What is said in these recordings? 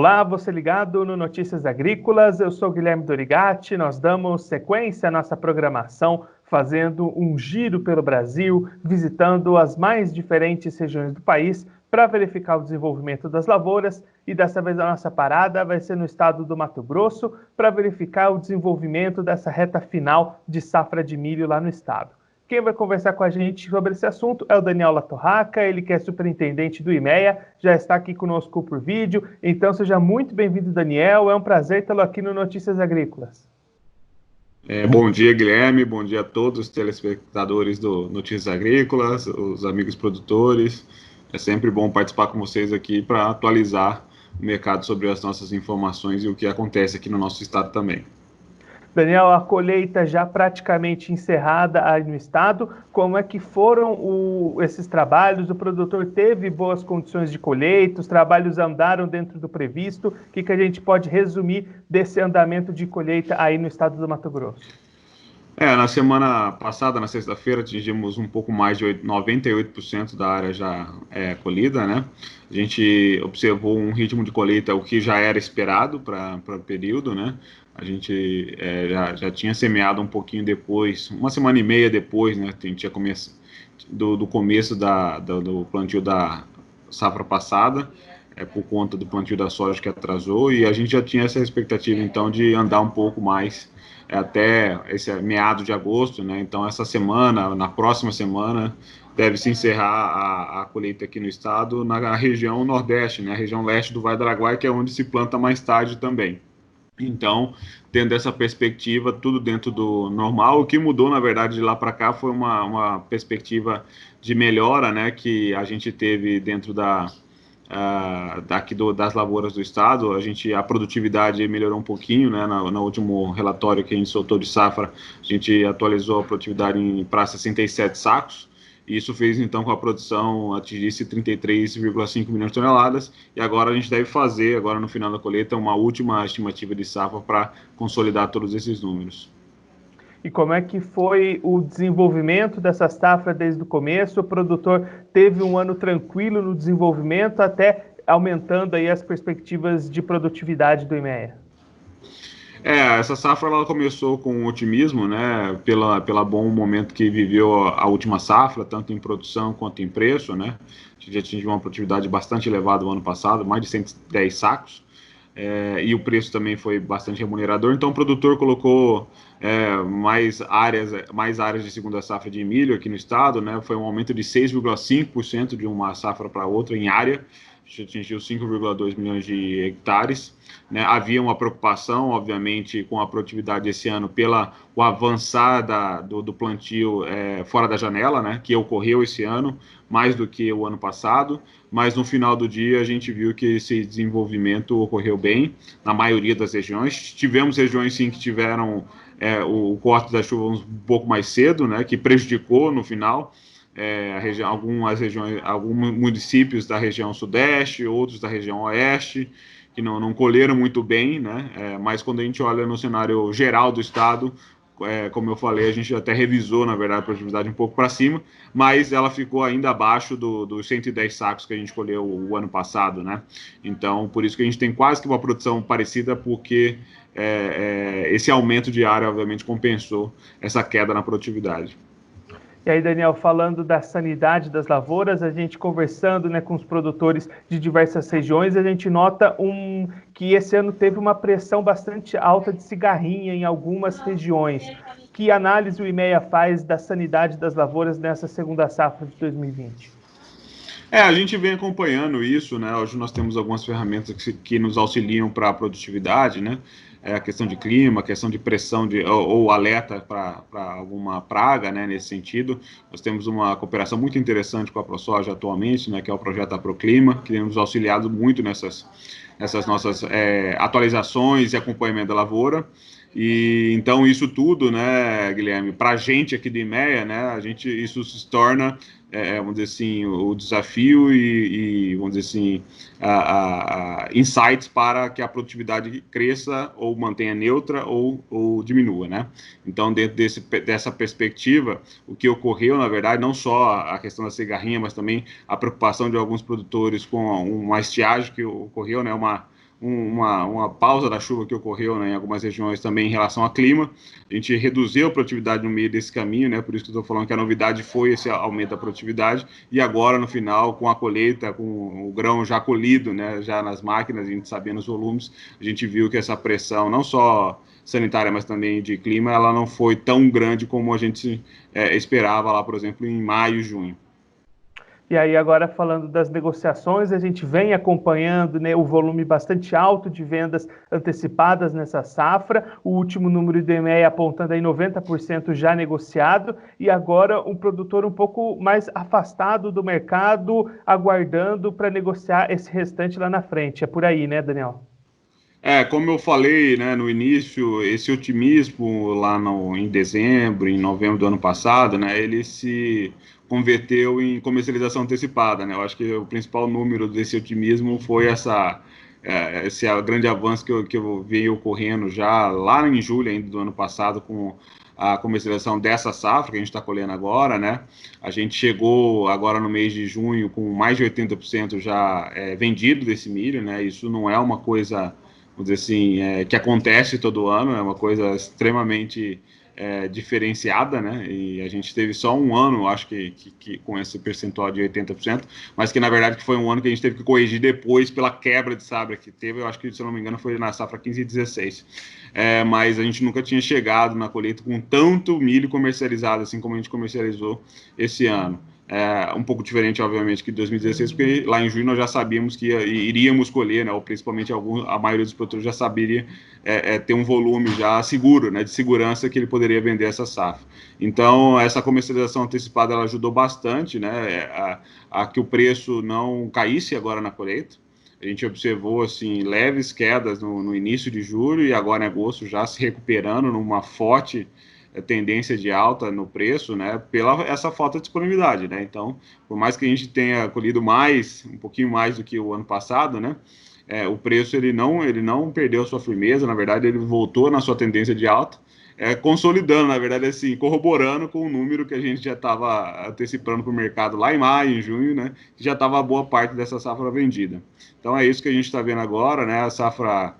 Olá, você ligado no Notícias Agrícolas, eu sou Guilherme Dorigatti, nós damos sequência à nossa programação, fazendo um giro pelo Brasil, visitando as mais diferentes regiões do país para verificar o desenvolvimento das lavouras, e dessa vez a nossa parada vai ser no estado do Mato Grosso para verificar o desenvolvimento dessa reta final de safra de milho lá no estado. Quem vai conversar com a gente sobre esse assunto é o Daniel Latorraca, ele que é superintendente do IMEA, já está aqui conosco por vídeo. Então seja muito bem-vindo, Daniel, é um prazer tê-lo aqui no Notícias Agrícolas. Bom dia, Guilherme, bom dia a todos os telespectadores do Notícias Agrícolas, os amigos produtores. É sempre bom participar com vocês aqui para atualizar o mercado sobre as nossas informações e o que acontece aqui no nosso estado também. Daniel, a colheita já praticamente encerrada aí no estado, como é que foram esses trabalhos? O produtor teve boas condições de colheita, os trabalhos andaram dentro do previsto? O que a gente pode resumir desse andamento de colheita aí no estado do Mato Grosso? Na semana passada, na sexta-feira, atingimos um pouco mais de 98% da área já colhida, né? A gente observou um ritmo de colheita, o que já era esperado para o período, né? A gente já tinha semeado um pouquinho depois, uma semana e meia depois, né? Tinha começo do começo do plantio da safra passada, por conta do plantio da soja que atrasou, e a gente já tinha essa expectativa, então, de andar um pouco mais até esse meado de agosto, né? Então, essa semana, na próxima semana, deve se encerrar a colheita aqui no estado, na região nordeste, né? A região leste do Vale do Araguaia, que é onde se planta mais tarde também. Então, tendo essa perspectiva, tudo dentro do normal. O que mudou, na verdade, de lá para cá foi uma perspectiva de melhora, né? Que a gente teve dentro das lavouras do estado. A produtividade melhorou um pouquinho, né? No último relatório que a gente soltou de safra, a gente atualizou a produtividade para 67 sacos, e isso fez então com a produção atingisse 33,5 milhões de toneladas, e agora a gente deve fazer, agora no final da colheita, uma última estimativa de safra para consolidar todos esses números. E como é que foi o desenvolvimento dessa safra desde o começo? O produtor teve um ano tranquilo no desenvolvimento, até aumentando aí as perspectivas de produtividade do IMEA. Essa safra ela começou com otimismo, né, pela bom momento que viveu a última safra, tanto em produção quanto em preço, né. A gente atingiu uma produtividade bastante elevada no ano passado, mais de 110 sacos, e o preço também foi bastante remunerador. Então o produtor colocou mais áreas de segunda safra de milho aqui no estado, né. Foi um aumento de 6,5% de uma safra para outra em área. A gente atingiu 5,2 milhões de hectares, né? Havia uma preocupação, obviamente, com a produtividade esse ano o avançar do plantio fora da janela, né? Que ocorreu esse ano, mais do que o ano passado, mas no final do dia a gente viu que esse desenvolvimento ocorreu bem na maioria das regiões. Tivemos regiões, sim, que tiveram o corte da chuva um pouco mais cedo, né? Que prejudicou no final. Alguns municípios da região sudeste, outros da região oeste, que não colheram muito bem, né? Mas quando a gente olha no cenário geral do estado, como eu falei, a gente até revisou, na verdade, a produtividade um pouco para cima, mas ela ficou ainda abaixo dos 110 sacos que a gente colheu o ano passado, né? Então, por isso que a gente tem quase que uma produção parecida, porque esse aumento de área, obviamente, compensou essa queda na produtividade. E aí, Daniel, falando da sanidade das lavouras, a gente conversando, né, com os produtores de diversas regiões, a gente nota que esse ano teve uma pressão bastante alta de cigarrinha em algumas regiões. Que análise o IMEA faz da sanidade das lavouras nessa segunda safra de 2020? A gente vem acompanhando isso, né? Hoje nós temos algumas ferramentas que nos auxiliam para a produtividade, né? A questão de clima, a questão de pressão ou alerta para alguma praga, né? Nesse sentido, nós temos uma cooperação muito interessante com a ProSoja atualmente, né? Que é o projeto AproClima, que tem nos auxiliado muito nessas nossas atualizações e acompanhamento da lavoura. E então isso tudo, né, Guilherme, para a gente aqui do IMEA, né, isso se torna, vamos dizer assim, o desafio e vamos dizer assim, insights para que a produtividade cresça ou mantenha neutra ou diminua, né? Então, dentro dessa perspectiva, o que ocorreu, na verdade, não só a questão da cigarrinha, mas também a preocupação de alguns produtores com uma estiagem que ocorreu, né, uma pausa da chuva que ocorreu, né, em algumas regiões também em relação ao clima. A gente reduziu a produtividade no meio desse caminho, né, por isso que eu estou falando que a novidade foi esse aumento da produtividade, e agora no final, com a colheita, com o grão já colhido, né, já nas máquinas, a gente sabendo os volumes, a gente viu que essa pressão, não só sanitária, mas também de clima, ela não foi tão grande como a gente esperava lá, por exemplo, em maio e junho. E aí, agora falando das negociações, a gente vem acompanhando, né, o volume bastante alto de vendas antecipadas nessa safra, o último número do IMEA apontando aí 90% já negociado, e agora um produtor um pouco mais afastado do mercado, aguardando para negociar esse restante lá na frente. É por aí, né, Daniel? Como eu falei, né, no início, esse otimismo lá em dezembro, em novembro do ano passado, né, ele se converteu em comercialização antecipada, né? Eu acho que o principal número desse otimismo foi esse grande avanço que eu vi ocorrendo já lá em julho ainda do ano passado com a comercialização dessa safra que a gente está colhendo agora, né? A gente chegou agora no mês de junho com mais de 80% já vendido desse milho, né? Isso não é uma coisa, vamos dizer assim, que acontece todo ano, é uma coisa extremamente diferenciada, né? E a gente teve só um ano, acho que com esse percentual de 80%, mas que na verdade que foi um ano que a gente teve que corrigir depois pela quebra de safra que teve, eu acho que, se eu não me engano, foi na safra 15 e 16. Mas a gente nunca tinha chegado na colheita com tanto milho comercializado, assim como a gente comercializou esse ano. Um pouco diferente, obviamente, que 2016, porque lá em junho nós já sabíamos que iríamos colher, né, ou principalmente a maioria dos produtores já saberia ter um volume já seguro, né, de segurança que ele poderia vender essa safra. Então, essa comercialização antecipada ela ajudou bastante, né, a que o preço não caísse agora na colheita. A gente observou assim leves quedas no início de julho e agora em agosto já se recuperando numa forte tendência de alta no preço, né, pela essa falta de disponibilidade, né? Então, por mais que a gente tenha colhido um pouquinho mais do que o ano passado, né, o preço ele não perdeu sua firmeza, na verdade ele voltou na sua tendência de alta, consolidando, na verdade, assim, corroborando com o número que a gente já estava antecipando para o mercado lá em maio, em junho, né, que já estava boa parte dessa safra vendida. Então é isso que a gente está vendo agora, né, a safra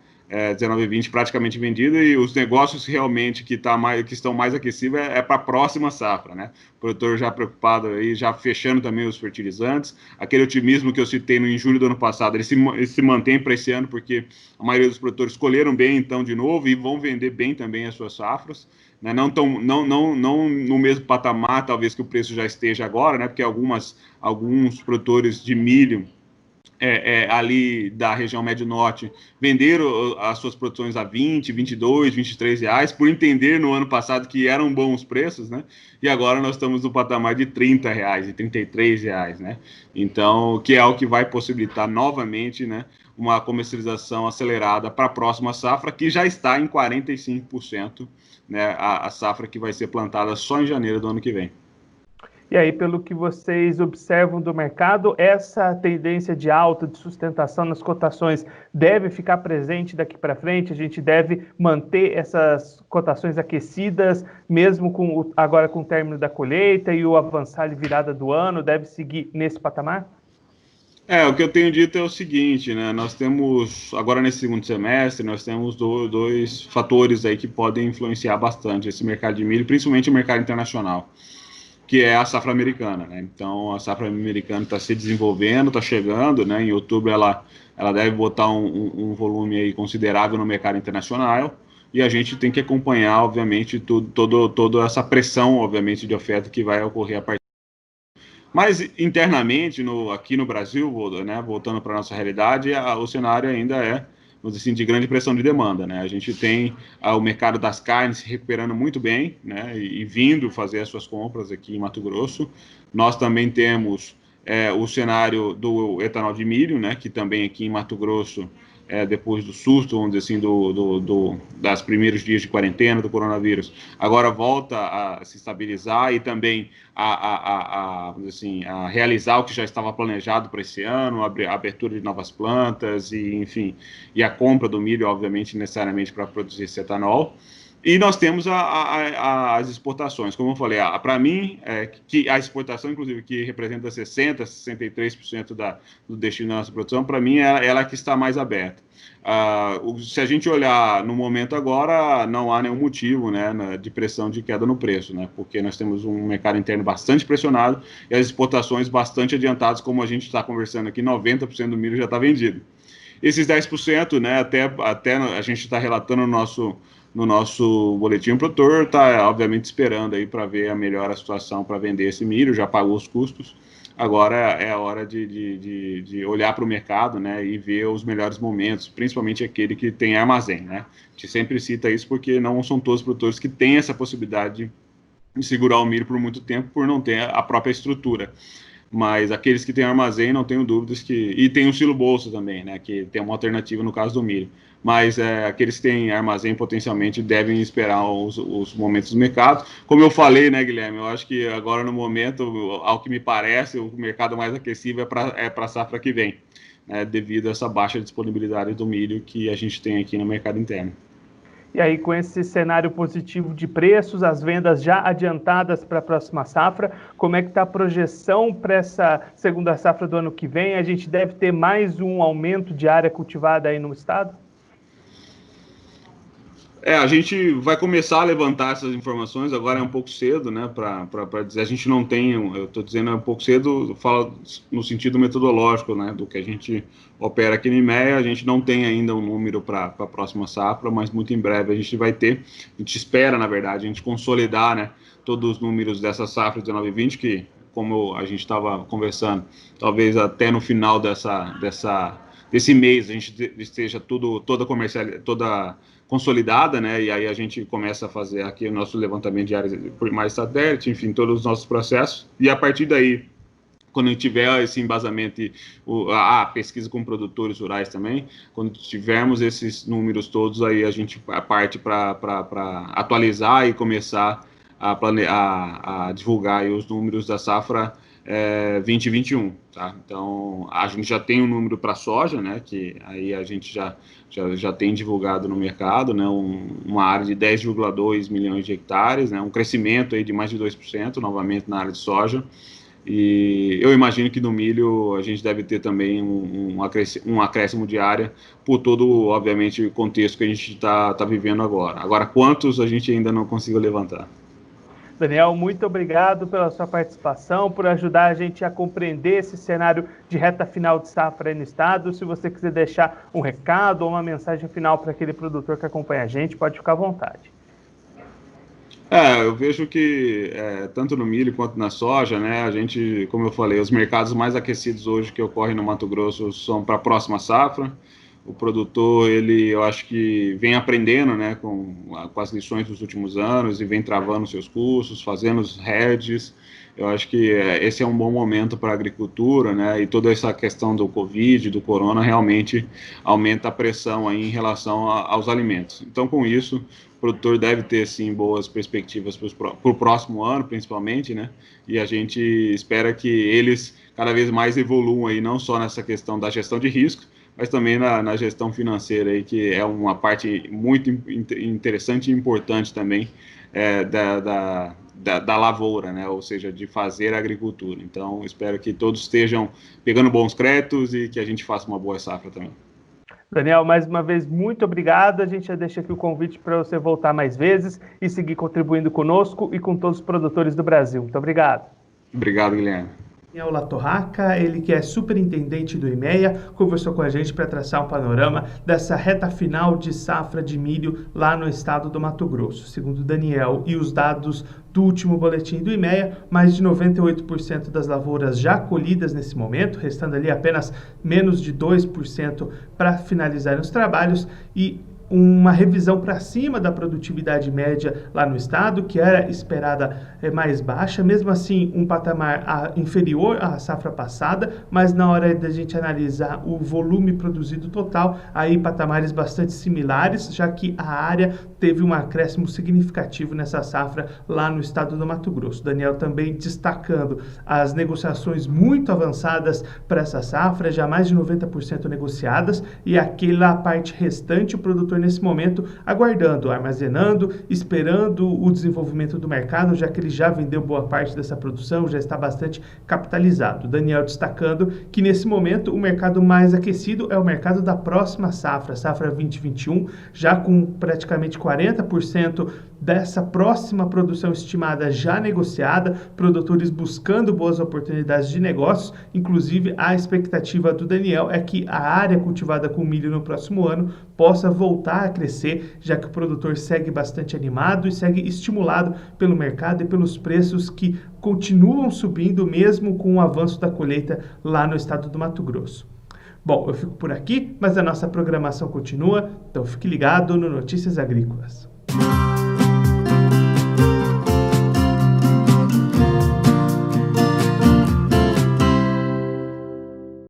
19 e 20 praticamente vendida, e os negócios realmente que estão mais aquecidos para a próxima safra, né? O produtor já preocupado aí, já fechando também os fertilizantes. Aquele otimismo que eu citei em julho do ano passado, ele se mantém para esse ano, porque a maioria dos produtores escolheram bem, então, de novo, e vão vender bem também as suas safras. Né? Não no mesmo patamar, talvez, que o preço já esteja agora, né? Porque alguns produtores de milho ali da região médio-norte venderam as suas produções a 20, 22, 23 reais, por entender no ano passado que eram bons preços, né? E agora nós estamos no patamar de 30 reais e 33 reais, né? Então, que é o que vai possibilitar novamente, né, uma comercialização acelerada para a próxima safra, que já está em 45%, né, a safra que vai ser plantada só em janeiro do ano que vem. E aí, pelo que vocês observam do mercado, essa tendência de alta, de sustentação nas cotações deve ficar presente daqui para frente? A gente deve manter essas cotações aquecidas, mesmo agora com o término da colheita e o avançar de virada do ano, deve seguir nesse patamar? O que eu tenho dito é o seguinte, né? Nós temos, agora nesse segundo semestre, nós temos dois fatores aí que podem influenciar bastante esse mercado de milho, principalmente o mercado internacional, que é a safra americana, né? Então, a safra americana está se desenvolvendo, está chegando, né? Em outubro ela deve botar um volume aí considerável no mercado internacional, e a gente tem que acompanhar, obviamente, toda essa pressão, obviamente, de oferta que vai ocorrer a partir. Mas internamente, aqui no Brasil, né, voltando para a nossa realidade, o cenário ainda vamos dizer assim, de grande pressão de demanda, né? A gente tem o mercado das carnes se recuperando muito bem, né, e vindo fazer as suas compras aqui em Mato Grosso. Nós também temos o cenário do etanol de milho, né, que também aqui em Mato Grosso, depois do susto, vamos dizer assim, das primeiros dias de quarentena do coronavírus, agora volta a se estabilizar e também vamos dizer assim, a realizar o que já estava planejado para esse ano, a abertura de novas plantas e, enfim, e a compra do milho, obviamente, necessariamente para produzir esse etanol. E nós temos as exportações, como eu falei, para mim, que a exportação, inclusive, que representa 60%, 63% do destino da nossa produção, para mim, ela que está mais aberta. Se a gente olhar no momento agora, não há nenhum motivo, né, de pressão de queda no preço, né, porque nós temos um mercado interno bastante pressionado e as exportações bastante adiantadas, como a gente está conversando aqui, 90% do milho já está vendido. Esses 10%, né, até a gente está relatando no nosso boletim, o produtor está, obviamente, esperando aí para ver a melhor situação para vender esse milho, já pagou os custos, agora é a hora de olhar para o mercado, né, e ver os melhores momentos, principalmente aquele que tem armazém, né. A gente sempre cita isso porque não são todos os produtores que têm essa possibilidade de segurar o milho por muito tempo, por não ter a própria estrutura. Mas aqueles que têm armazém, não tenho dúvidas que... E tem o silo bolsa também, né, que tem uma alternativa no caso do milho. Mas aqueles que têm armazém potencialmente devem esperar os momentos do mercado. Como eu falei, né, Guilherme, eu acho que agora no momento, ao que me parece, o mercado mais aquecido é para a safra que vem, né, devido a essa baixa disponibilidade do milho que a gente tem aqui no mercado interno. E aí, com esse cenário positivo de preços, as vendas já adiantadas para a próxima safra, como é que está a projeção para essa segunda safra do ano que vem? A gente deve ter mais um aumento de área cultivada aí no estado? A gente vai começar a levantar essas informações, agora é um pouco cedo, né, para dizer, a gente não tem, eu estou dizendo é um pouco cedo, falo no sentido metodológico, né, do que a gente opera aqui no IMEA, a gente não tem ainda um número para a próxima safra, mas muito em breve a gente vai ter, a gente espera, na verdade, a gente consolidar, né, todos os números dessa safra 19/20, que, como a gente estava conversando, talvez até no final desse mês a gente esteja toda consolidada, né? E aí a gente começa a fazer aqui o nosso levantamento de áreas por mais satélite, enfim, todos os nossos processos. E a partir daí, quando a gente tiver esse embasamento e a pesquisa com produtores rurais também, quando tivermos esses números todos, aí a gente parte para atualizar e começar a divulgar aí os números da safra 2021, tá? Então, a gente já tem um número para soja, né, que aí a gente já tem divulgado no mercado, né, uma área de 10,2 milhões de hectares, né, um crescimento aí de mais de 2%, novamente na área de soja, e eu imagino que no milho a gente deve ter também um acréscimo de área por todo, obviamente, o contexto que a gente está vivendo agora. Agora, quantos a gente ainda não conseguiu levantar? Daniel, muito obrigado pela sua participação, por ajudar a gente a compreender esse cenário de reta final de safra aí no estado. Se você quiser deixar um recado ou uma mensagem final para aquele produtor que acompanha a gente, pode ficar à vontade. Eu vejo que tanto no milho quanto na soja, né, a gente, como eu falei, os mercados mais aquecidos hoje que ocorrem no Mato Grosso são para a próxima safra. O produtor, eu acho que vem aprendendo, né, com as lições dos últimos anos e vem travando seus custos, fazendo os hedges. Eu acho que esse é um bom momento para a agricultura, né, e toda essa questão do Covid, do corona, realmente aumenta a pressão aí em relação aos alimentos. Então, com isso, o produtor deve ter, sim, boas perspectivas para o próximo ano, principalmente, né, e a gente espera que eles cada vez mais evoluam aí, não só nessa questão da gestão de risco, mas também na gestão financeira, aí, que é uma parte muito interessante e importante também da lavoura, né? Ou seja, de fazer a agricultura. Então, espero que todos estejam pegando bons créditos e que a gente faça uma boa safra também. Daniel, mais uma vez, muito obrigado. A gente já deixa aqui o convite para você voltar mais vezes e seguir contribuindo conosco e com todos os produtores do Brasil. Muito obrigado. Obrigado, Guilherme. Daniel Latorraca, ele que é superintendente do IMEA, conversou com a gente para traçar um panorama dessa reta final de safra de milho lá no estado do Mato Grosso. Segundo Daniel e os dados do último boletim do IMEA, mais de 98% das lavouras já colhidas nesse momento, restando ali apenas menos de 2% para finalizar os trabalhos e uma revisão para cima da produtividade média lá no estado, que era esperada mais baixa, mesmo assim um patamar inferior à safra passada, mas na hora da gente analisar o volume produzido total, aí patamares bastante similares, já que a área teve um acréscimo significativo nessa safra lá no estado do Mato Grosso. Daniel também destacando as negociações muito avançadas para essa safra, já mais de 90% negociadas, e aquela parte restante o produtor nesse momento aguardando, armazenando, esperando o desenvolvimento do mercado, já que ele já vendeu boa parte dessa produção, já está bastante capitalizado. Daniel destacando que nesse momento o mercado mais aquecido é o mercado da próxima safra, safra 2021, já com praticamente 40% dessa próxima produção estimada já negociada, produtores buscando boas oportunidades de negócios. Inclusive, a expectativa do Daniel é que a área cultivada com milho no próximo ano possa voltar a crescer, já que o produtor segue bastante animado e segue estimulado pelo mercado e pelos preços que continuam subindo mesmo com o avanço da colheita lá no estado do Mato Grosso. Bom, eu fico por aqui, mas a nossa programação continua, então fique ligado no Notícias Agrícolas.